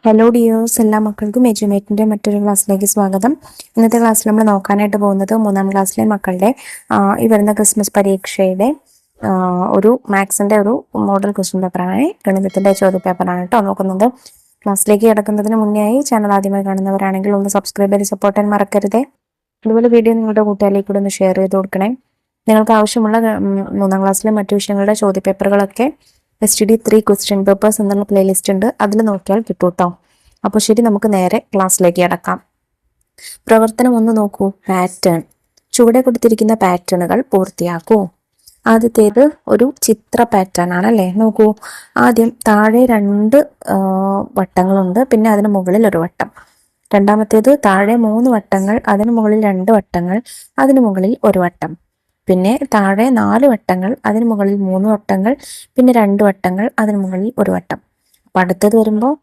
Hello dears, എല്ലാ മക്കൾക്കും എജ്യുമേറ്റിന്റെ മറ്റൊരു ക്ലാസ്സിലേക്ക് സ്വാഗതം. ഇന്നത്തെ ക്ലാസ്സിൽ നമ്മൾ നോക്കാനായിട്ട് പോകുന്നത് 3ാം ക്ലാസ്സിലെ മക്കളുടെ ഈ വരുന്ന ക്രിസ്മസ് പരീക്ഷയുടെ ഒരു മാത്സിന്റെ ഒരു മോഡൽ ക്വസ്റ്റ്യൻ പേപ്പറാണ്, ഗണിതത്തിന്റെ ചോദ്യപേപ്പറാണ് കേട്ടോ നോക്കുന്നത്. ക്ലാസ്സിലേക്ക് കിടക്കുന്നതിന് മുന്നേ ആയി ചാനൽ ആദ്യമായി കാണുന്നവരാണെങ്കിൽ ഒന്ന് സബ്സ്ക്രൈബ് ചെയ്ത് സപ്പോർട്ട് ചെയ്യാൻ മറക്കരുതേ. അതുപോലെ വീഡിയോ നിങ്ങളുടെ കൂട്ടുകാരിലേക്ക് കൂടെ ഒന്ന് ഷെയർ ചെയ്ത് കൊടുക്കണേ. നിങ്ങൾക്ക് ആവശ്യമുള്ള 3ാം ക്ലാസ്സിലെ മറ്റു വിഷയങ്ങളുടെ ചോദ്യപേപ്പറുകളൊക്കെ STD3 ക്വസ്റ്റ്യൻ പേപ്പേഴ്സ് എന്നുള്ള പ്ലേലിസ്റ്റ് ഉണ്ട്, അതിൽ നോക്കിയാൽ കിട്ടും കേട്ടോ. അപ്പോൾ ശരി, നമുക്ക് നേരെ ക്ലാസ്സിലേക്ക് കിടക്കാം. പ്രവർത്തനം 1 നോക്കൂ. പാറ്റേൺ. ചുവടെ കൊടുത്തിരിക്കുന്ന പാറ്റേണുകൾ പൂർത്തിയാക്കൂ. ആദ്യത്തേത് ഒരു ചിത്ര പാറ്റേൺ ആണല്ലേ. നോക്കൂ, ആദ്യം താഴെ 2 വട്ടങ്ങളുണ്ട്, പിന്നെ അതിന് മുകളിൽ ഒരു വട്ടം. രണ്ടാമത്തേത് താഴെ 3 വട്ടങ്ങൾ, അതിന് മുകളിൽ 2 വട്ടങ്ങൾ, അതിന് മുകളിൽ ഒരു വട്ടം. പിന്നെ താഴെ 4 വട്ടങ്ങൾ, അതിന് മുകളിൽ 3 വട്ടങ്ങൾ, പിന്നെ 2 വട്ടങ്ങൾ, അതിന് മുകളിൽ ഒരു വട്ടം. അപ്പൊ അടുത്തത് വരുമ്പോൾ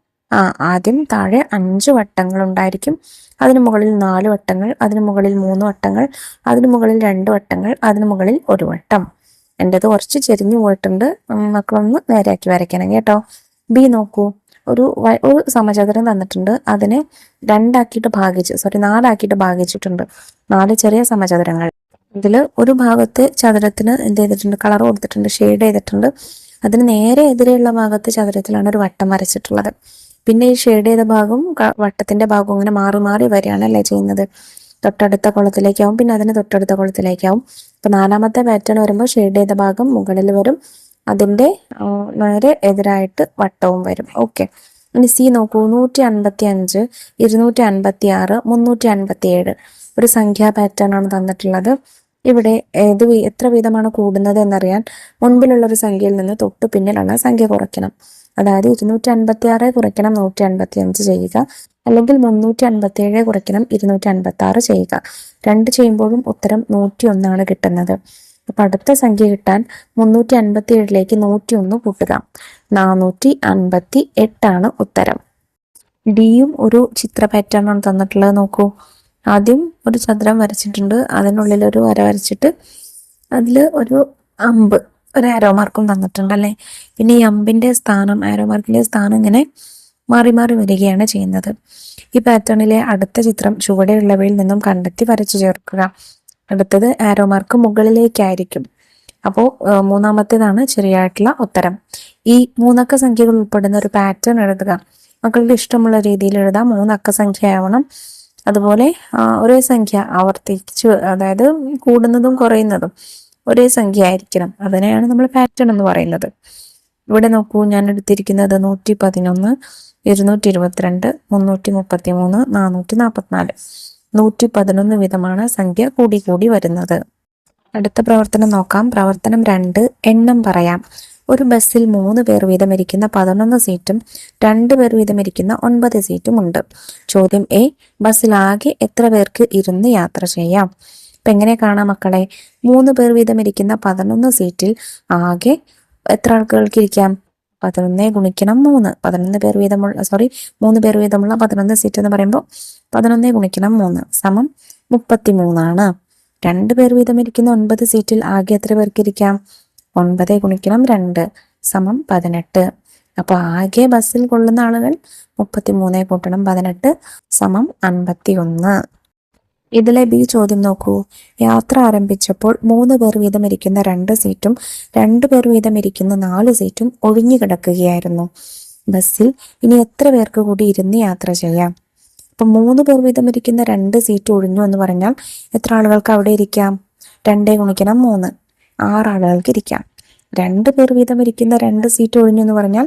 ആദ്യം താഴെ 5 വട്ടങ്ങൾ ഉണ്ടായിരിക്കും, അതിന് മുകളിൽ 4 വട്ടങ്ങൾ, അതിന് മുകളിൽ 3 വട്ടങ്ങൾ, അതിന് മുകളിൽ 2 വട്ടങ്ങൾ, അതിന് മുകളിൽ ഒരു വട്ടം. എൻ്റെത് കുറച്ച് ചെരിഞ്ഞു പോയിട്ടുണ്ട്, മക്കളൊന്ന് നേരെയാക്കി വരയ്ക്കണം കേട്ടോ. ബി നോക്കൂ. ഒരു സമചതുരം തന്നിട്ടുണ്ട്, അതിനെ 4 ആക്കിയിട്ട് ഭാഗിച്ചിട്ടുണ്ട്. 4 ചെറിയ സമചതുരങ്ങൾ. ഇതിൽ ഒരു ഭാഗത്ത് ചതുരത്തിന് എന്ത് ചെയ്തിട്ടുണ്ട്, കളർ കൊടുത്തിട്ടുണ്ട്, ഷെയ്ഡ് ചെയ്തിട്ടുണ്ട്. അതിന് നേരെ എതിരെയുള്ള ഭാഗത്ത് ചതുരത്തിലാണ് ഒരു വട്ടം വരച്ചിട്ടുള്ളത്. പിന്നെ ഈ ഷെയ്ഡ് ചെയ്ത ഭാഗവും വട്ടത്തിന്റെ ഭാഗവും അങ്ങനെ മാറി മാറി വരികയാണല്ലേ ചെയ്യുന്നത്. തൊട്ടടുത്ത കുളത്തിലേക്കാവും, പിന്നെ അതിന് തൊട്ടടുത്ത കുളത്തിലേക്കാവും. അപ്പൊ 4ാമത്തെ പാറ്റേൺ വരുമ്പോൾ ഷെയ്ഡ് ചെയ്ത ഭാഗം മുകളിൽ വരും, അതിന്റെ നേരെ എതിരായിട്ട് വട്ടവും വരും. ഓക്കെ, ഇനി സി നോക്കൂ. 155, 256, 357 ഒരു സംഖ്യാ പാറ്റേൺ ആണ് തന്നിട്ടുള്ളത്. ഇവിടെ എത്ര വീതമാണ് കൂടുന്നത് എന്നറിയാൻ മുൻപിലുള്ള ഒരു സംഖ്യയിൽ നിന്ന് തൊട്ട് പിന്നിലുള്ള സംഖ്യ കുറയ്ക്കണം. അതായത് 256 കുറയ്ക്കണം 155 ചെയ്യുക, അല്ലെങ്കിൽ 357 കുറയ്ക്കണം 256 ചെയ്യുക. 2 ചെയ്യുമ്പോഴും ഉത്തരം 101 കിട്ടുന്നത്. അപ്പൊ അടുത്ത സംഖ്യ കിട്ടാൻ 357ലേക്ക് 101 കൂട്ടുക, 458 ഉത്തരം. ഡിയും ഒരു ചിത്ര പാറ്റേൺ ആണ് തന്നിട്ടുള്ളത്. നോക്കൂ, ആദ്യം ഒരു ചതുരം വരച്ചിട്ടുണ്ട്, അതിനുള്ളിൽ ഒരു വര വരച്ചിട്ട് അതിൽ ഒരു അമ്പ്, ഒരു ആരോ മാർക്കും തന്നിട്ടുണ്ട് അല്ലേ. പിന്നെ ഈ അമ്പിന്റെ സ്ഥാനം, ആരോ മാർക്കിന്റെ സ്ഥാനം ഇങ്ങനെ മാറി മാറി വരികയാണ് ചെയ്യുന്നത്. ഈ പാറ്റേണിലെ അടുത്ത ചിത്രം ചുവടെയുള്ളവയിൽ നിന്നും കണ്ടെത്തി വരച്ചു ചേർക്കുക. അടുത്തത് ആരോ മാർക്ക് മുകളിലേക്കായിരിക്കും. അപ്പോൾ 3ാമത്തേതാണ് ശരിയായിട്ടുള്ള ഉത്തരം. ഈ 3 അക്ക സംഖ്യകൾ ഉൾപ്പെടുന്ന ഒരു പാറ്റേൺ എഴുതുക. മക്കളുടെ ഇഷ്ടമുള്ള രീതിയിൽ എഴുതാം. 3 അക്ക സംഖ്യ ആവണം. അതുപോലെ ഒരേ സംഖ്യ ആവർത്തിച്ച്, അതായത് കൂടുന്നതും കുറയുന്നതും ഒരേ സംഖ്യ ആയിരിക്കണം. അതിനെയാണ് നമ്മൾ പാറ്റേൺ എന്ന് പറയുന്നത്. ഇവിടെ നോക്കൂ, ഞാൻ എടുത്തിരിക്കുന്നത് 111, 222, 333, 444. 111 വീതമാണ് സംഖ്യ കൂടി കൂടി വരുന്നത്. അടുത്ത പ്രവർത്തനം നോക്കാം. പ്രവർത്തനം 2, എണ്ണം പറയാം. ഒരു ബസ്സിൽ 3 പേർ വീതം ഇരിക്കുന്ന 11 സീറ്റും 2 പേർ വീതം ഇരിക്കുന്ന 9 സീറ്റും ഉണ്ട്. ചോദ്യം എ, ബസ്സിൽ ആകെ എത്ര പേർക്ക് ഇരുന്ന് യാത്ര ചെയ്യാം? അപ്പൊ എങ്ങനെ കാണാം മക്കളെ? 3 പേർ വീതം ഇരിക്കുന്ന 11 സീറ്റിൽ ആകെ എത്ര ആളുകൾക്ക് ഇരിക്കാം? 11 ഗുണിക്കണം 3. 3 പേർ വീതമുള്ള 11 സീറ്റ് എന്ന് പറയുമ്പോൾ 11 ഗുണിക്കണം 3 സമം 33. 2 പേർ വീതം ഇരിക്കുന്ന 9 സീറ്റിൽ ആകെ എത്ര പേർക്ക് ഇരിക്കാം? 9 ഗുണിക്കണം 2 സമം 18. അപ്പൊ ആകെ ബസ്സിൽ കൊള്ളുന്ന ആളുകൾ 33 കൂട്ടണം 18 സമം 51. ഇതിലെ ബി ചോദ്യം നോക്കൂ. യാത്ര ആരംഭിച്ചപ്പോൾ 3 പേർ വീതം ഇരിക്കുന്ന 2 സീറ്റും 2 പേർ വീതം ഇരിക്കുന്ന 4 സീറ്റും ഒഴിഞ്ഞു കിടക്കുകയായിരുന്നു. ബസ്സിൽ ഇനി എത്ര പേർക്ക് കൂടി ഇരുന്ന് യാത്ര ചെയ്യാം? അപ്പൊ 3 പേർ വീതം ഇരിക്കുന്ന 2 സീറ്റ് ഒഴിഞ്ഞു എന്ന് പറഞ്ഞാൽ എത്ര ആളുകൾക്ക് അവിടെ ഇരിക്കാം? 2 ഗുണിക്കണം 3, 6 ആളുകൾക്ക് ഇരിക്കാം. 2 പേർ വീതം ഇരിക്കുന്ന 2 സീറ്റ് ഒഴിഞ്ഞു എന്ന് പറഞ്ഞാൽ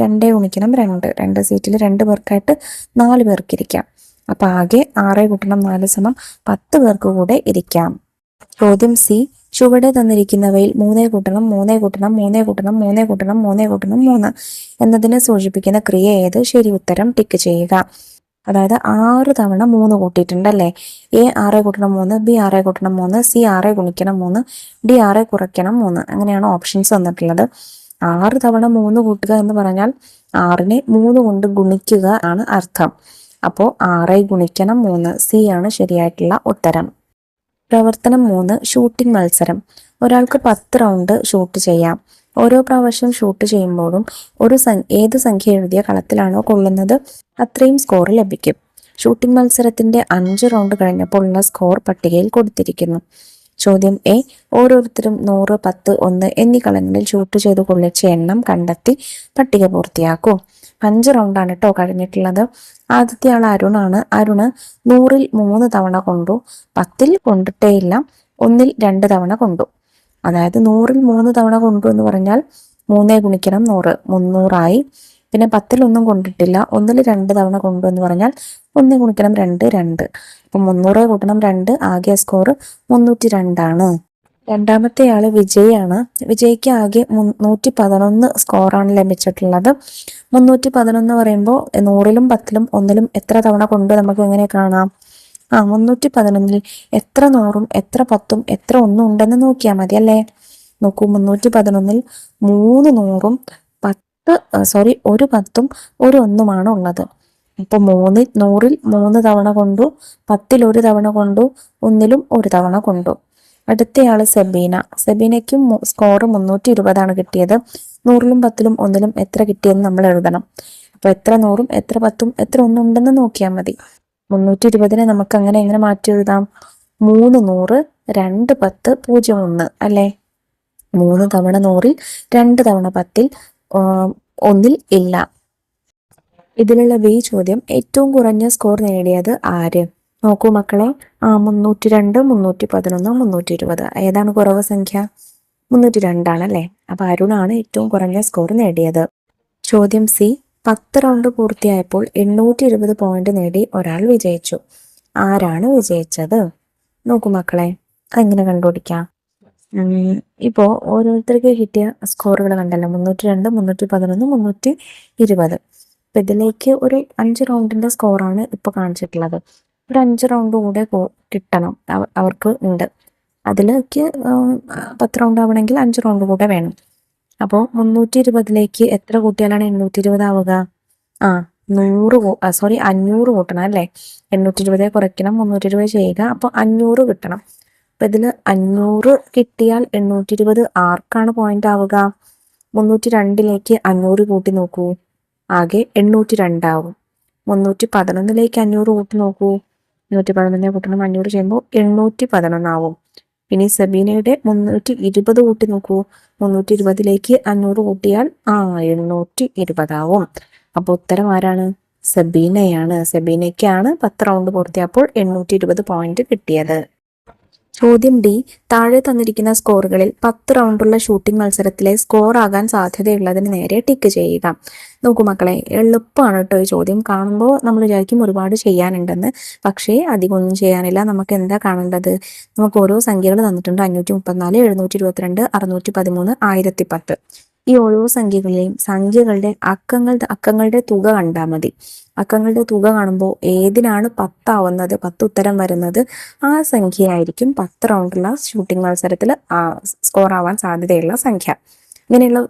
2 ഗുണിക്കണം 2 സീറ്റിൽ 2 പേർക്കായിട്ട് 4 പേർക്ക് ഇരിക്കാം. അപ്പൊ ആകെ 6 കൂട്ടണം 4 സമം 10 പേർക്ക് കൂടെ ഇരിക്കാം. ചോദ്യം സി, ചുവടെ തന്നിരിക്കുന്നവയിൽ 3 കൂട്ടണം 3 കൂട്ടണം 3 കൂട്ടണം 3 കൂട്ടണം 3 കൂട്ടണം 3 എന്നതിനെ സൂചിപ്പിക്കുന്ന ക്രിയ ഏത്? ശരി ഉത്തരം ടിക്ക് ചെയ്യുക. അതായത് 6 തവണ 3 കൂട്ടിയിട്ടുണ്ടല്ലേ. എ 6 കൂട്ടണം 3, ബി 6 കൂട്ടണം 3, സി 6 ഗുണിക്കണം 3, ഡി 6 കുറയ്ക്കണം 3. അങ്ങനെയാണ് ഓപ്ഷൻസ് വന്നിട്ടുള്ളത്. 6 തവണ 3 കൂട്ടുക എന്ന് പറഞ്ഞാൽ 6നെ 3 കൊണ്ട് ഗുണിക്കുക ആണ് അർത്ഥം. അപ്പോൾ 6 ഗുണിക്കണം 3, സി ആണ് ശരിയായിട്ടുള്ള ഉത്തരം. പ്രവർത്തനം 3, ഷൂട്ടിംഗ് മത്സരം. ഒരാൾക്ക് 10 റൗണ്ട് ഷൂട്ട് ചെയ്യാം. ഓരോ പ്രാവശ്യം ഷൂട്ട് ചെയ്യുമ്പോഴും ഏത് സംഖ്യ എഴുതിയ കളത്തിലാണോ കൊള്ളുന്നത് അത്രയും സ്കോർ ലഭിക്കും. ഷൂട്ടിംഗ് മത്സരത്തിന്റെ 5 റൗണ്ട് കഴിഞ്ഞപ്പോൾ ഉള്ള സ്കോർ പട്ടികയിൽ കൊടുത്തിരിക്കുന്നു. ചോദ്യം എ. ഓരോരുത്തരും 100, 10, 1 എന്നീ കളങ്ങളിൽ ഷൂട്ട് ചെയ്ത് കൊള്ളിച്ച എണ്ണം കണ്ടെത്തി പട്ടിക പൂർത്തിയാക്കൂ. 5 റൗണ്ടാണ് കേട്ടോ കഴിഞ്ഞിട്ടുള്ളത്. ആദ്യത്തെ ആൾ അരുണാണ്. അരുണ് 100-ൽ 3 തവണ കൊണ്ടു, 10-ൽ കൊണ്ടിട്ടേയില്ല, 1-ൽ 2 തവണ കൊണ്ടു. അതായത് 100-ൽ 3 തവണ കൊണ്ടു എന്ന് പറഞ്ഞാൽ 3 ഗുണിക്കണം 100 300 പിന്നെ 10-ൽ ഒന്നും കൊണ്ടിട്ടില്ല, 1-ൽ 2 തവണ കൊണ്ടു എന്ന് പറഞ്ഞാൽ 1 ഗുണിക്കണം 2 2. അപ്പൊ 300 കൂട്ടണം 2, ആകെ സ്കോർ 302 രണ്ടാമത്തെ ആള് വിജയാണ്. വിജയ്ക്ക് ആകെ 111 സ്കോറാണ് ലഭിച്ചിട്ടുള്ളത്. 311 പറയുമ്പോൾ 100-ലും 10-ലും 1-ലും എത്ര തവണ കൊണ്ട് നമുക്ക് എങ്ങനെ കാണാം? 311-ൽ എത്ര 100-ഉം എത്ര 10-ഉം എത്ര 1-ഉം ഉണ്ടെന്ന് നോക്കിയാൽ മതി അല്ലേ? നോക്കൂ, 311-ൽ 3 100-ഉം ഒരു 10-ഉം ഒരു 1-ഉമാണ് ഉള്ളത്. ഇപ്പൊ 100-ൽ 3 തവണ കൊണ്ടു, 10-ൽ 1 തവണ കൊണ്ടു, 1-ലും 1 തവണ കൊണ്ടു. അടുത്തയാള് സെബീന. സെബീനയ്ക്കും സ്കോർ 320 കിട്ടിയത്. 100-ലും 10-ലും 1-ലും എത്ര കിട്ടിയെന്ന് നമ്മൾ എഴുതണം. അപ്പൊ എത്ര 100-ഉം എത്ര 10-ഉം എത്ര 1 ഉണ്ടെന്ന് നോക്കിയാൽ മതി. 320-നെ നമുക്ക് എങ്ങനെ മാറ്റി എഴുതാം? 3 100, 2 10, 0 1 അല്ലേ? 3 തവണ 100-ൽ, 2 തവണ 10-ൽ, 1-ൽ ഇല്ല. ഇതിലുള്ള ബി ചോദ്യം ഏറ്റവും കുറഞ്ഞ സ്കോർ നേടിയത് ആര്? നോക്കൂ മക്കളെ, 302, 311, 320. ഏതാണ് കുറവ് സംഖ്യ? 302 ആണല്ലേ. അപ്പൊ അരുണാണ് ഏറ്റവും കുറഞ്ഞ സ്കോർ നേടിയത്. ചോദ്യം സി. 10 റൗണ്ട് പൂർത്തിയായപ്പോൾ 820 പോയിന്റ് നേടി ഒരാൾ വിജയിച്ചു. ആരാണ് വിജയിച്ചത്? നോക്കൂ മക്കളെ, അതെങ്ങനെ കണ്ടുപിടിക്കാം? ഇപ്പോ ഓരോരുത്തർക്ക് കിട്ടിയ സ്കോറുകൾ കണ്ടല്ലോ, 302, 311, 320. അപ്പൊ ഇതിലേക്ക് ഒരു 5 റൗണ്ടിന്റെ സ്കോറാണ് ഇപ്പൊ കാണിച്ചിട്ടുള്ളത്. ഒരു 5 റൗണ്ട് കൂടെ കിട്ടണം അവർക്ക് ഉണ്ട്. അതിലേക്ക് 10 റൗണ്ട് ആവണമെങ്കിൽ 5 റൗണ്ട് കൂടെ വേണം. അപ്പോൾ 320-ലേക്ക് എത്ര കൂട്ടിയാലാണ് 820 ആവുക? 500 കൂട്ടണം അല്ലേ? 820 കുറയ്ക്കണം, 320 ചെയ്യുക, അപ്പൊ 500 കിട്ടണം. അപ്പൊ ഇതില് 500 കിട്ടിയാൽ 820 ആർക്കാണ് പോയിന്റ് ആവുക? 302-ലേക്ക് 500 കൂട്ടി നോക്കൂ, ആകെ 802 ആവും. 311-ലേക്ക് 500 കൂട്ടി നോക്കൂ, 111 കൂട്ടണം 500 ചെയ്യുമ്പോൾ 811 ആവും. പിന്നെ സബീനയുടെ 320 കൂട്ടി നോക്കൂ, 320-ലേക്ക് 500 കൂട്ടിയാൽ 820 ആവും. അപ്പൊ ഉത്തരം ആരാണ്? സബീനയാണ്. സബീനയ്ക്കാണ് 10 റൗണ്ട് പൂർത്തിയപ്പോൾ 820 പോയിന്റ് കിട്ടിയത്. ചോദ്യം ഡി. താഴെ തന്നിരിക്കുന്ന സ്കോറുകളിൽ 10 റൗണ്ടുള്ള ഷൂട്ടിംഗ് മത്സരത്തിലെ സ്കോർ ആകാൻ സാധ്യതയുള്ളതിന് നേരെ ടിക്ക് ചെയ്യുക. നോക്കൂ മക്കളെ, എളുപ്പമാണ് കേട്ടോ ഈ ചോദ്യം. കാണുമ്പോൾ നമ്മൾ വിചാരിക്കും ഒരുപാട് ചെയ്യാനുണ്ടെന്ന്. പക്ഷേ അധികം ഒന്നും ചെയ്യാനില്ല. നമുക്ക് എന്താ കാണേണ്ടത്? നമുക്ക് ഓരോ സംഖ്യകൾ തന്നിട്ടുണ്ട്. 534, 722, 613, 1010. ഈ ഓരോ സംഖ്യകളുടെ അക്കങ്ങളുടെ തുക കണ്ടാൽ മതി. അക്കങ്ങളുടെ തുക കാണുമ്പോൾ ഏതിനാണ് 10 ആവുന്നത്, 10 ഉത്തരം വരുന്നത്, ആ സംഖ്യയായിരിക്കും 10 റൗണ്ടുള്ള ഷൂട്ടിംഗ് മത്സരത്തിൽ സ്കോർ ആവാൻ സാധ്യതയുള്ള സംഖ്യ. ഇങ്ങനെയുള്ള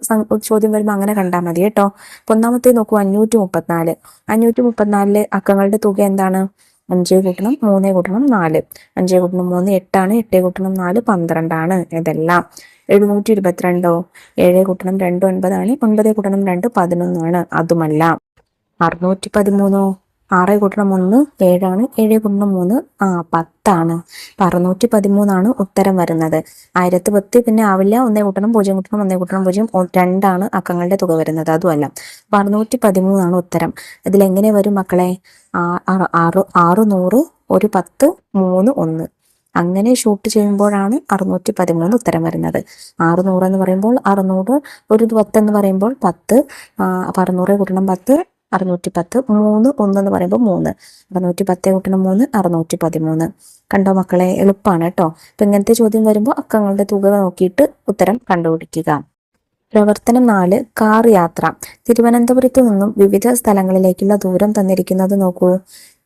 ചോദ്യം വരുമ്പോൾ അങ്ങനെ കണ്ടാൽ മതി കേട്ടോ. ഒന്നാമത്തെ നോക്കൂ, 534. 534-ലെ അക്കങ്ങളുടെ തുക എന്താണ്? 5 കൂട്ടണം 3 കൂട്ടണം 4. 5 കൂട്ടണം 3 8 ആണ്, 8 കൂട്ടണം 4 12 ആണ്. ഇതെല്ലാം 722. 7 കൂട്ടണം 2 9 ആണ്, 9 കൂട്ടണം 2 11 ആണ്. അതുമല്ല. 613. 6 കൂട്ടണം 1 7 ആണ്, 7 കൂട്ടണം 3 10 ആണ്. 613 ആണ് ഉത്തരം വരുന്നത്. 1010 പിന്നെ ആവില്ല. 1 കൂട്ടണം 0 കൂട്ടണം 1 കൂട്ടണം 0 2 ആണ് അക്കങ്ങളുടെ തുക വരുന്നത്. അതുമല്ല. 613 ആണ് ഉത്തരം. ഇതിലെങ്ങനെ വരും മക്കളെ? 600, ഒരു 10, 3 1. അങ്ങനെ ഷൂട്ട് ചെയ്യുമ്പോഴാണ് 613 ഉത്തരം വരുന്നത്. 600 എന്ന് പറയുമ്പോൾ 600, ഒരു 10 എന്ന് പറയുമ്പോൾ 10. 600 കൂട്ടണം 10 610. 3 1 എന്ന് പറയുമ്പോൾ 3. 610 കൂട്ടണം 3 613. കണ്ടോ മക്കളെ, എളുപ്പമാണ് കേട്ടോ. അപ്പൊ ഇങ്ങനത്തെ ചോദ്യം വരുമ്പോൾ അക്കങ്ങളുടെ തുക നോക്കിയിട്ട് ഉത്തരം കണ്ടുപിടിക്കുക. പ്രവർത്തനം 4. കാർ യാത്ര. തിരുവനന്തപുരത്ത് നിന്നും വിവിധ സ്ഥലങ്ങളിലേക്കുള്ള ദൂരം തന്നിരിക്കുന്നത് നോക്കൂ.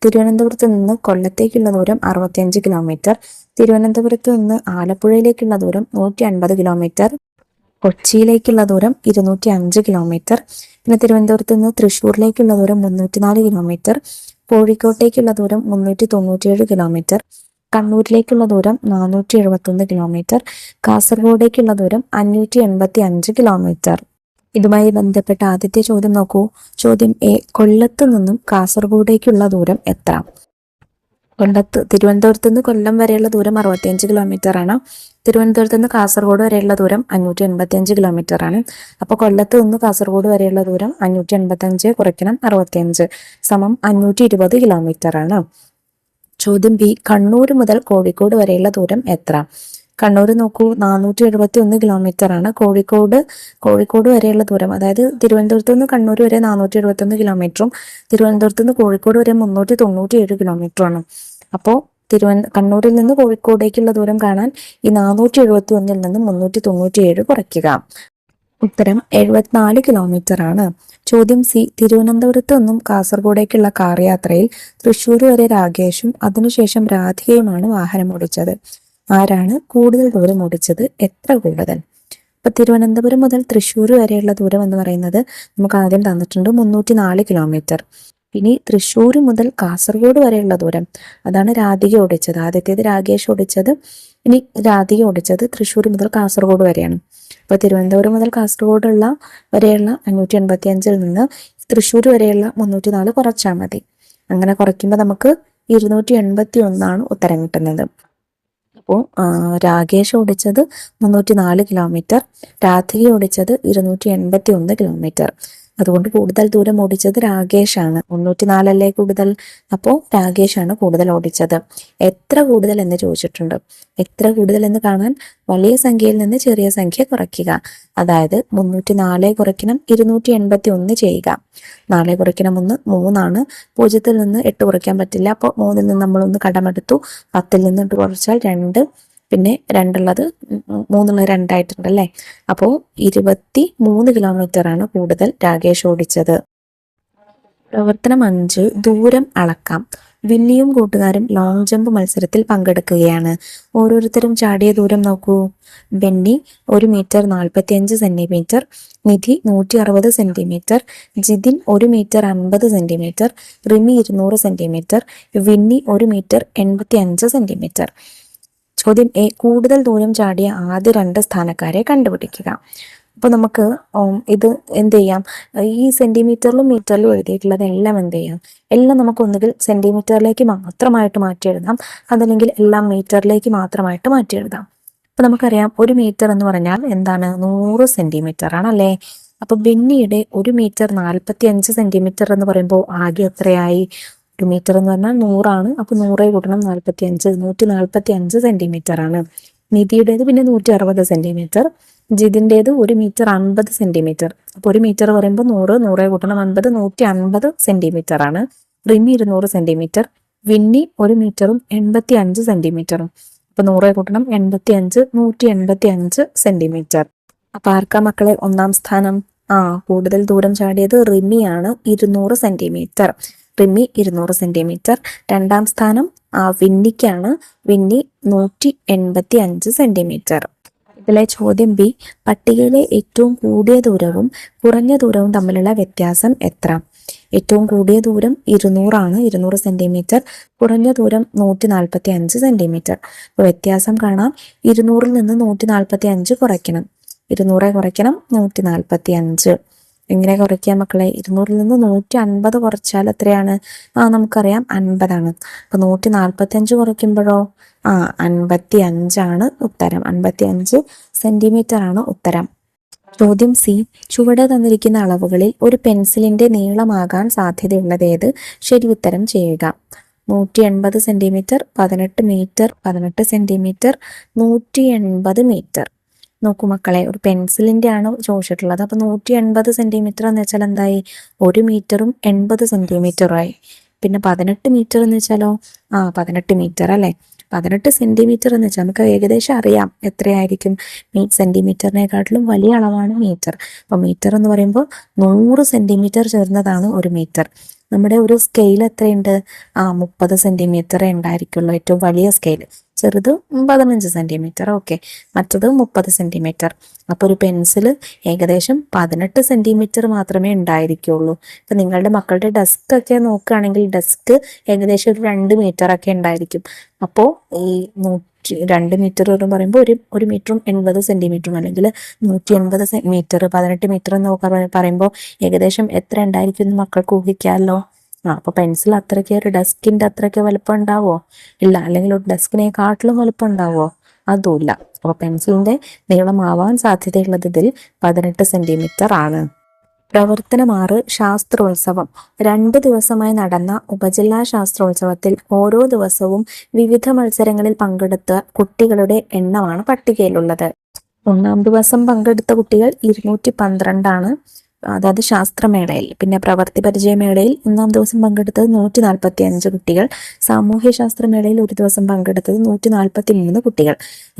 തിരുവനന്തപുരത്ത് നിന്ന് കൊല്ലത്തേക്കുള്ള ദൂരം 65 കിലോമീറ്റർ. തിരുവനന്തപുരത്ത് നിന്ന് ആലപ്പുഴയിലേക്കുള്ള ദൂരം 150 കിലോമീറ്റർ. കൊച്ചിയിലേക്കുള്ള ദൂരം 205 കിലോമീറ്റർ. പിന്നെ തിരുവനന്തപുരത്ത് നിന്ന് തൃശ്ശൂരിലേക്കുള്ള ദൂരം 304 കിലോമീറ്റർ. കോഴിക്കോട്ടേക്കുള്ള ദൂരം 397 കിലോമീറ്റർ. കണ്ണൂരിലേക്കുള്ള ദൂരം 471 കിലോമീറ്റർ. കാസർഗോഡേക്കുള്ള ദൂരം 585 കിലോമീറ്റർ. ഇതുമായി ബന്ധപ്പെട്ട ആദ്യത്തെ ചോദ്യം നോക്കൂ. ചോദ്യം എ, കൊല്ലത്ത് നിന്നും കാസർഗോഡേക്കുള്ള ദൂരം എത്ര? തിരുവനന്തപുരത്ത് നിന്ന് കൊല്ലം വരെയുള്ള ദൂരം 65 കിലോമീറ്റർ ആണ്. തിരുവനന്തപുരത്ത് നിന്ന് കാസർഗോഡ് വരെയുള്ള ദൂരം 585 കിലോമീറ്റർ ആണ്. അപ്പോൾ കൊല്ലത്ത് നിന്ന് കാസർഗോഡ് വരെയുള്ള ദൂരം 585 കുറയ്ക്കണം 65 സമം 520 കിലോമീറ്റർ ആണ്. ചോദ്യം ബി, കണ്ണൂർ മുതൽ കോഴിക്കോട് വരെയുള്ള ദൂരം എത്ര? കണ്ണൂർ നോക്കൂ, 471 കിലോമീറ്റർ ആണ്. കോഴിക്കോട് വരെയുള്ള ദൂരം, അതായത് തിരുവനന്തപുരത്ത് നിന്ന് കണ്ണൂർ വരെ 471 കിലോമീറ്ററും തിരുവനന്തപുരത്ത് നിന്ന് കോഴിക്കോട് വരെ 397 കിലോമീറ്ററുമാണ്. അപ്പോൾ കണ്ണൂരിൽ നിന്ന് കോഴിക്കോടേക്കുള്ള ദൂരം കാണാൻ ഈ 471 നിന്ന് 397 കുറയ്ക്കുക. ഉത്തരം 74 കിലോമീറ്റർ ആണ്. ചോദ്യം സി, തിരുവനന്തപുരത്ത് നിന്നും കാസർഗോഡേക്കുള്ള കാർ യാത്രയിൽ തൃശ്ശൂർ വരെ രാകേഷും അതിനുശേഷം രാധികയുമാണ് വാഹനം ഓടിച്ചത്. ആരാണ് കൂടുതൽ ദൂരം ഓടിച്ചത്? എത്ര കൂടുതൽ? അപ്പൊ തിരുവനന്തപുരം മുതൽ തൃശ്ശൂർ വരെയുള്ള ദൂരം എന്ന് പറയുന്നത് നമുക്ക് ആദ്യം തന്നിട്ടുണ്ട് 304 കിലോമീറ്റർ. ഇനി തൃശ്ശൂർ മുതൽ കാസർഗോഡ് വരെയുള്ള ദൂരം, അതാണ് രാധിക ഓടിച്ചത്. ആദ്യത്തേത് രാകേഷ് ഓടിച്ചത്, ഇനി രാധിക ഓടിച്ചത് തൃശ്ശൂർ മുതൽ കാസർഗോഡ് വരെയാണ്. അപ്പൊ തിരുവനന്തപുരം മുതൽ കാസർഗോഡുള്ള വരെയുള്ള 585 നിന്ന് തൃശ്ശൂർ വരെയുള്ള 304 കുറച്ചാൽ മതി. അങ്ങനെ കുറയ്ക്കുമ്പോൾ നമുക്ക് 281 ഉത്തരം കിട്ടുന്നത്. അപ്പോൾ രാകേഷ് ഓടിച്ചത് 304 കിലോമീറ്റർ, രാധിക ഓടിച്ചത് 281 കിലോമീറ്റർ. അതുകൊണ്ട് കൂടുതൽ ദൂരം ഓടിച്ചത് രാകേഷാണ്. 304 അല്ലേ കൂടുതൽ, അപ്പോൾ രാകേഷാണ് കൂടുതൽ ഓടിച്ചത്. എത്ര കൂടുതൽ എന്ന് ചോദിച്ചിട്ടുണ്ട്. എത്ര കൂടുതൽ എന്ന് കാണാൻ വലിയ സംഖ്യയിൽ നിന്ന് ചെറിയ സംഖ്യ കുറയ്ക്കുക. അതായത് 304 കുറയ്ക്കണം 281 ചെയ്യുക. 4 കുറയ്ക്കണം 1, 3 0 നിന്ന് 8 കുറയ്ക്കാൻ പറ്റില്ല. അപ്പോൾ 3 നിന്ന് നമ്മളൊന്ന് കടമെടുത്തു. 10 നിന്ന് 8 കുറച്ചാൽ 2, പിന്നെ 2 3 2 അല്ലേ. അപ്പോൾ 23 കിലോമീറ്റർ ആണ് കൂടുതൽ രാകേഷ് ഓടിച്ചത്. പ്രവർത്തനം 5, ദൂരം അളക്കാം. വിന്നിയും കൂട്ടുകാരും ലോങ് ജമ്പ് മത്സരത്തിൽ പങ്കെടുക്കുകയാണ്. ഓരോരുത്തരും ചാടിയ ദൂരം നോക്കൂ. Benny 1 metre 45 centimetre, Nidhi 160 centimetre, Jithin 1 metre 50 centimetre, Rimi 200 centimetre, Vinni 1 metre 85 centimetre. ചോദ്യം എ, കൂടുതൽ ദൂരം ചാടിയ ആദ്യ 2 സ്ഥാനക്കാരെ കണ്ടുപിടിക്കുക. അപ്പോൾ നമുക്ക് ഇത് എന്ത് ചെയ്യാം, ഈ സെന്റിമീറ്ററിലും മീറ്ററിലും എഴുതിയിട്ടുള്ളത് എല്ലാം എന്ത് ചെയ്യാം, എല്ലാം നമുക്ക് ഒന്നുകിൽ സെന്റിമീറ്ററിലേക്ക് മാത്രമായിട്ട് മാറ്റി എഴുതാം, അതല്ലെങ്കിൽ എല്ലാം മീറ്ററിലേക്ക് മാത്രമായിട്ട് മാറ്റി എഴുതാം. അപ്പൊ നമുക്കറിയാം 1 മീറ്റർ എന്ന് പറഞ്ഞാൽ എന്താണ്, 100 സെന്റിമീറ്റർ ആണല്ലേ. അപ്പൊ ബെന്നിയുടെ 1 മീറ്റർ 45 സെന്റിമീറ്റർ എന്ന് പറയുമ്പോൾ ആകെ എത്രയായി? 1 മീറ്റർ എന്ന് പറഞ്ഞാൽ 100 അപ്പൊ 100 കൂട്ടണം 45, 145 സെന്റിമീറ്റർ ആണ്. നിധിയുടേത് പിന്നെ 160 സെന്റിമീറ്റർ, ജിതിൻ്റെത് 1 മീറ്റർ 50 സെന്റിമീറ്റർ. അപ്പൊ 1 മീറ്റർ പറയുമ്പോൾ 100, 100 കൂട്ടണം 50, 150 സെന്റിമീറ്റർ ആണ്. റിമി 200 സെന്റിമീറ്റർ, വിന്നി 1 മീറ്ററും 85 സെന്റിമീറ്ററും. അപ്പൊ 100 കൂട്ടണം 85, 185 സെന്റിമീറ്റർ. അപ്പൊ ആർക്കാ മക്കളെ ഒന്നാം സ്ഥാനം? കൂടുതൽ ദൂരം ചാടിയത് റിമിയാണ്, 200 സെന്റിമീറ്റർ. റിമി 200 സെന്റിമീറ്റർ. രണ്ടാം സ്ഥാനം വിന്നിക്കാണ്, വിന്നി 185 സെന്റിമീറ്റർ. ഇതിലെ ചോദ്യം ബി, പട്ടികയിലെ ഏറ്റവും കൂടിയ ദൂരവും കുറഞ്ഞ ദൂരവും തമ്മിലുള്ള വ്യത്യാസം എത്ര? ഏറ്റവും കൂടിയ ദൂരം 200 200 സെന്റിമീറ്റർ, കുറഞ്ഞ ദൂരം 145 സെന്റിമീറ്റർ. അപ്പോൾ വ്യത്യാസം കാണാം. 200 നിന്ന് 145 കുറയ്ക്കണം, 200 കുറയ്ക്കണം 145. എങ്ങനെ കുറയ്ക്കാം മക്കളെ? 200 നിന്ന് 150 കുറച്ചാൽ എത്രയാണ്? നമുക്കറിയാം 50 അപ്പൊ 145 കുറയ്ക്കുമ്പോഴോ 55 ഉത്തരം. 55 സെന്റിമീറ്റർ ആണ് ഉത്തരം. ചോദ്യം സി, ചുവടെ തന്നിരിക്കുന്ന അളവുകളിൽ ഒരു പെൻസിലിന്റെ നീളമാകാൻ സാധ്യതയുള്ളത് ഏത്? ശരി ഉത്തരം ചെയ്യുക. 180 സെന്റിമീറ്റർ, 18 മീറ്റർ, 18 സെന്റിമീറ്റർ, 180 മീറ്റർ. നോക്കൂ മക്കളെ, ഒരു പെൻസിലിന്റെ ആണ് ചോദിച്ചിട്ടുള്ളത്. അപ്പൊ 180 സെന്റിമീറ്റർ എന്ന് വെച്ചാൽ എന്തായി? 1 മീറ്ററും 80 സെന്റിമീറ്ററുമായി. പിന്നെ 18 മീറ്റർ എന്ന് വെച്ചാലോ 18 മീറ്റർ അല്ലെ. 18 സെന്റിമീറ്റർ എന്ന് വെച്ചാൽ നമുക്ക് ഏകദേശം അറിയാം എത്രയായിരിക്കും. സെന്റിമീറ്ററിനെക്കാട്ടിലും വലിയ അളവാണ് മീറ്റർ. അപ്പൊ മീറ്റർ എന്ന് പറയുമ്പോൾ 100 സെന്റിമീറ്റർ ചേർന്നതാണ് 1 മീറ്റർ. നമ്മുടെ ഒരു സ്കെയിൽ എത്രയുണ്ട്? 30 സെന്റിമീറ്ററേ ഉണ്ടായിരിക്കുള്ളൂ, ഏറ്റവും വലിയ സ്കെയിൽ. ചെറുത് 15 സെന്റിമീറ്റർ. ഓക്കെ, മറ്റത് 30 സെന്റിമീറ്റർ. അപ്പോൾ ഒരു പെൻസിൽ ഏകദേശം 18 സെന്റിമീറ്റർ മാത്രമേ ഉണ്ടായിരിക്കുള്ളൂ. ഇപ്പൊ നിങ്ങളുടെ മക്കളുടെ ഡെസ്ക് ഒക്കെ നോക്കുകയാണെങ്കിൽ ഡെസ്ക് ഏകദേശം ഒരു 2 മീറ്റർ ഒക്കെ ഉണ്ടായിരിക്കും. അപ്പോൾ ഈ 2 മീറ്റർ എന്ന് പറയുമ്പോൾ ഒരു മീറ്ററും 80 സെന്റിമീറ്ററും, അല്ലെങ്കിൽ 180 മീറ്റർ, 18 മീറ്റർ എന്നൊക്കെ പറയുമ്പോൾ ഏകദേശം എത്ര ഉണ്ടായിരിക്കും എന്ന് മക്കൾക്ക് ഊഹിക്കാമല്ലോ. അപ്പൊ പെൻസിൽ അത്രയ്ക്ക് ഒരു ഡെസ്കിന്റെ അത്രയ്ക്ക് വലുപ്പം ഉണ്ടാവോ? ഇല്ല. അല്ലെങ്കിൽ ഒരു ഡെസ്കിനെക്കാട്ടിലും വലുപ്പം ഉണ്ടാവോ? അതുമില്ല. അപ്പൊ പെൻസിലിന്റെ നീളമാവാൻ സാധ്യതയുള്ളത് ഇതിൽ 18 സെന്റിമീറ്റർ ആണ്. പ്രവർത്തനം 6 ശാസ്ത്രോത്സവം. 2 ദിവസമായി നടന്ന ഉപജില്ലാ ശാസ്ത്രോത്സവത്തിൽ ഓരോ ദിവസവും വിവിധ മത്സരങ്ങളിൽ പങ്കെടുത്ത കുട്ടികളുടെ എണ്ണമാണ് പട്ടികയിലുള്ളത്. 1-ാം ദിവസം പങ്കെടുത്ത കുട്ടികൾ 212 ആണ്, അതായത് ശാസ്ത്രമേളയിൽ. പിന്നെ പ്രവൃത്തി പരിചയമേളയിൽ 1-ാം ദിവസം പങ്കെടുത്തത് 145 കുട്ടികൾ. സാമൂഹ്യ ശാസ്ത്രമേളയിൽ ഒരു ദിവസം പങ്കെടുത്തത് 143 കുട്ടികൾ.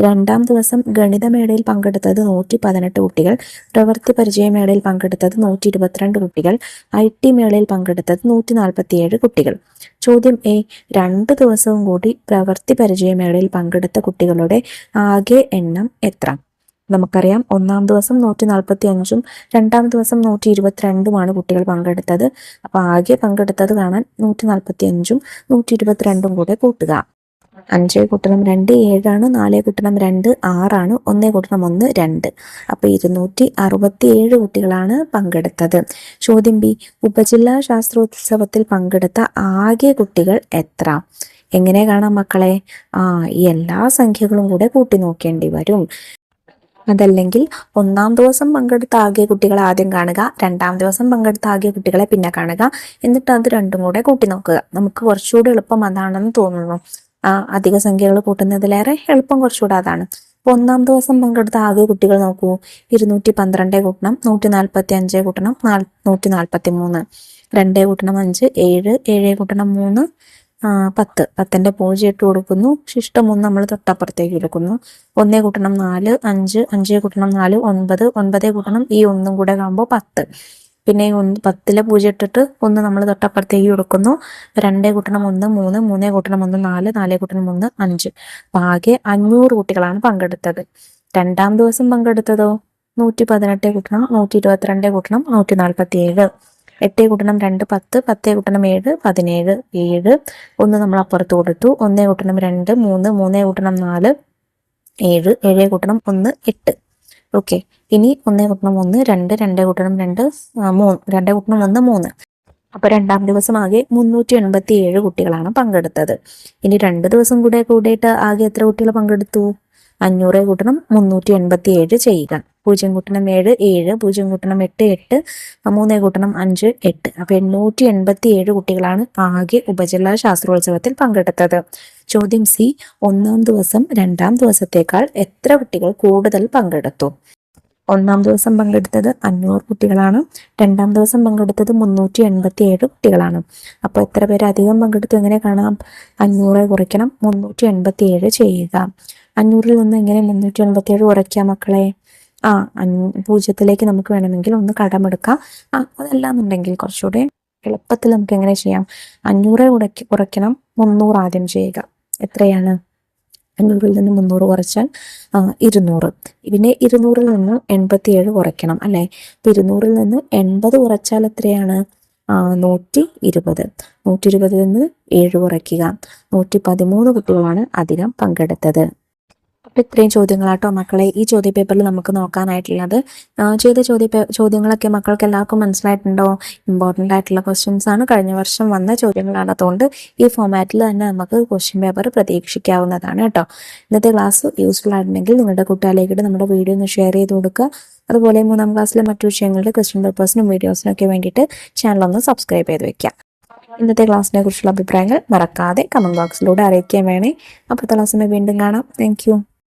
2-ാം ദിവസം ഗണിതമേളയിൽ പങ്കെടുത്തത് 118 കുട്ടികൾ. പ്രവൃത്തി പരിചയമേളയിൽ പങ്കെടുത്തത് 122 കുട്ടികൾ. IT മേളയിൽ പങ്കെടുത്തത് 147 കുട്ടികൾ. ചോദ്യം എ, 2 ദിവസവും കൂടി പ്രവൃത്തി പരിചയമേളയിൽ പങ്കെടുത്ത കുട്ടികളുടെ ആകെ എണ്ണം എത്ര? നമുക്കറിയാം 1-ാം ദിവസം 145ഉം 2-ാം ദിവസം 122ഉമാണ് കുട്ടികൾ പങ്കെടുത്തത്. അപ്പൊ ആകെ പങ്കെടുത്തത് കാണാൻ 145ഉം 122ഉം കൂടെ കൂട്ടുക. 5 കൂട്ടണം 2 7 ആണ്, 4 കൂട്ടണം 2 6 ആണ്, 1 കൂട്ടണം 1 2. അപ്പൊ 267 കുട്ടികളാണ് പങ്കെടുത്തത്. ചോദ്യം ബി, ഉപജില്ലാ ശാസ്ത്രോത്സവത്തിൽ പങ്കെടുത്ത ആകെ കുട്ടികൾ എത്ര? എങ്ങനെ കാണാം മക്കളെ? ഈ എല്ലാ സംഖ്യകളും കൂടെ കൂട്ടി നോക്കേണ്ടി വരും. അതല്ലെങ്കിൽ 1-ാം ദിവസം പങ്കെടുത്ത ആകെ കുട്ടികളെ ആദ്യം കാണുക, 2-ാം ദിവസം പങ്കെടുത്ത ആകെ കുട്ടികളെ പിന്നെ കാണുക, എന്നിട്ട് അത് രണ്ടും കൂടെ കൂട്ടി നോക്കുക. നമുക്ക് കുറച്ചുകൂടി എളുപ്പം അതാണെന്ന് തോന്നുന്നു. അധിക സംഖ്യകൾ കൂട്ടുന്നതിലേറെ എളുപ്പം കുറച്ചുകൂടെ അതാണ്. 1-ാം ദിവസം പങ്കെടുത്ത ആകെ കുട്ടികൾ നോക്കൂ. 212 കൂട്ടണം 145 കൂട്ടണം 143, 2 കൂട്ടണം 5 7, 7 കൂട്ടണം 3 10, 10ന്റെ 0 ഇട്ട് കൊടുക്കുന്നു. ശിഷ്ടം 1 നമ്മൾ തൊട്ടപ്പുറത്തേക്ക് എടുക്കുന്നു. 1 കൂട്ടണം 4 5, 5 കൂട്ടണം 4 9, 9 കൂട്ടണം ഈ 1 കൂടെ ആകുമ്പോൾ 10. പിന്നെ 10ലെ 0 ഇട്ടിട്ട് 1 നമ്മൾ തൊട്ടപ്പുറത്തേക്ക് കൊടുക്കുന്നു. 2 കൂട്ടണം 1 3, 3 കൂട്ടണം 1 4, 4 കൂട്ടണം 1 5. ആകെ 500 കുട്ടികളാണ് പങ്കെടുത്തത്. 2-ാം ദിവസം പങ്കെടുത്തതോ 118 കൂട്ടണം 122 കൂട്ടണം 147, 8 കൂട്ടണം 2 10, 10 കൂട്ടണം 7 17, 7 1 നമ്മൾ അപ്പുറത്ത് കൊടുത്തു. 1 കൂട്ടണം 2 3, 3 കൂട്ടണം 4 7, 7 കൂട്ടണം 1 8. ഓക്കെ, ഇനി 1 കൂട്ടണം 1 2, 2 കൂട്ടണം 2 3, 2 കൂട്ടണം 1 3. അപ്പൊ 2-ാം ദിവസം ആകെ 387 കുട്ടികളാണ് പങ്കെടുത്തത്. ഇനി 2 ദിവസം കൂടെ കൂടിയിട്ട് ആകെ എത്ര കുട്ടികൾ പങ്കെടുത്തു? 500 കൂട്ടണം 387 ചെയ്യുക. 0 കൂട്ടണം 7 7, 0 കൂട്ടണം 8 8, 3 കൂട്ടണം 5 8. അപ്പൊ 887 കുട്ടികളാണ് ആകെ ഉപജില്ലാ ശാസ്ത്രോത്സവത്തിൽ പങ്കെടുത്തത്. ചോദ്യം സി, 1-ാം ദിവസം 2-ാം ദിവസത്തേക്കാൾ എത്ര കുട്ടികൾ കൂടുതൽ പങ്കെടുത്തു? 1-ാം ദിവസം പങ്കെടുത്തത് 500 കുട്ടികളാണ്. 2-ാം ദിവസം പങ്കെടുത്തത് 387 കുട്ടികളാണ്. അപ്പോൾ എത്ര പേര് അധികം പങ്കെടുത്തു? എങ്ങനെ കാണാം? 500 കുറയ്ക്കണം 387 ചെയ്യുക. 500-ൽ നിന്ന് എങ്ങനെ 387 കുറയ്ക്കാം മക്കളെ? 0ത്തിലേക്ക് നമുക്ക് വേണമെങ്കിൽ ഒന്ന് കടമെടുക്കാം. അതല്ലാന്നുണ്ടെങ്കിൽ കുറച്ചുകൂടെ എളുപ്പത്തിൽ നമുക്ക് എങ്ങനെ ചെയ്യാം? 500 കുറയ്ക്കണം 300 ആദ്യം ചെയ്യുക. എത്രയാണ്? 500-ൽ നിന്ന് 300 കുറച്ചാൽ 200. പിന്നെ 200-ൽ നിന്ന് 87 കുറയ്ക്കണം അല്ലെ? ഇപ്പൊ 200-ൽ നിന്ന് 80 കുറച്ചാൽ എത്രയാണ്? 120. 120-ൽ നിന്ന് 7 കുറയ്ക്കുക. 113 കുട്ടികളാണ് അധികം പങ്കെടുത്തത്. അപ്പൊ ഇത്രയും ചോദ്യങ്ങളാട്ടോ മക്കളെ ഈ ചോദ്യ പേപ്പറിൽ നമുക്ക് നോക്കാനായിട്ടുള്ളത്. ചെയ്ത ചോദ്യങ്ങളൊക്കെ മക്കൾക്ക് എല്ലാവർക്കും മനസ്സിലായിട്ടുണ്ടോ? ഇമ്പോർട്ടൻ്റ് ആയിട്ടുള്ള ക്വസ്റ്റ്യൻസ് ആണ്, കഴിഞ്ഞ വർഷം വന്ന ചോദ്യങ്ങളാണ്. അതുകൊണ്ട് ഈ ഫോമാറ്റിൽ തന്നെ നമുക്ക് ക്വസ്റ്റ്യൻ പേപ്പർ പ്രതീക്ഷിക്കാവുന്നതാണ് കേട്ടോ. ഇന്നത്തെ ക്ലാസ് യൂസ്ഫുൾ ആയിട്ടുണ്ടെങ്കിൽ നിങ്ങളുടെ കൂട്ടുകാരിലേക്ക് നമ്മുടെ വീഡിയോ ഒന്ന് ഷെയർ ചെയ്ത് കൊടുക്കുക. അതുപോലെ 3-ാം ക്ലാസ്സിലെ മറ്റു വിഷയങ്ങളുടെ ക്വസ്റ്റ്യൻ പേപ്പേഴ്സിനും വീഡിയോസിനും ഒക്കെ വേണ്ടിയിട്ട് ചാനൽ ഒന്ന് സബ്സ്ക്രൈബ് ചെയ്ത് വെക്കുക. ഇന്നത്തെ ക്ലാസ്സിനെ കുറിച്ചുള്ള അഭിപ്രായങ്ങൾ മറക്കാതെ കമന്റ് ബോക്സിലൂടെ അറിയിക്കാൻ വേണേ. അപ്പോഴത്തെ ക്ലാസ്സിനെ വീണ്ടും കാണാം. Thank you.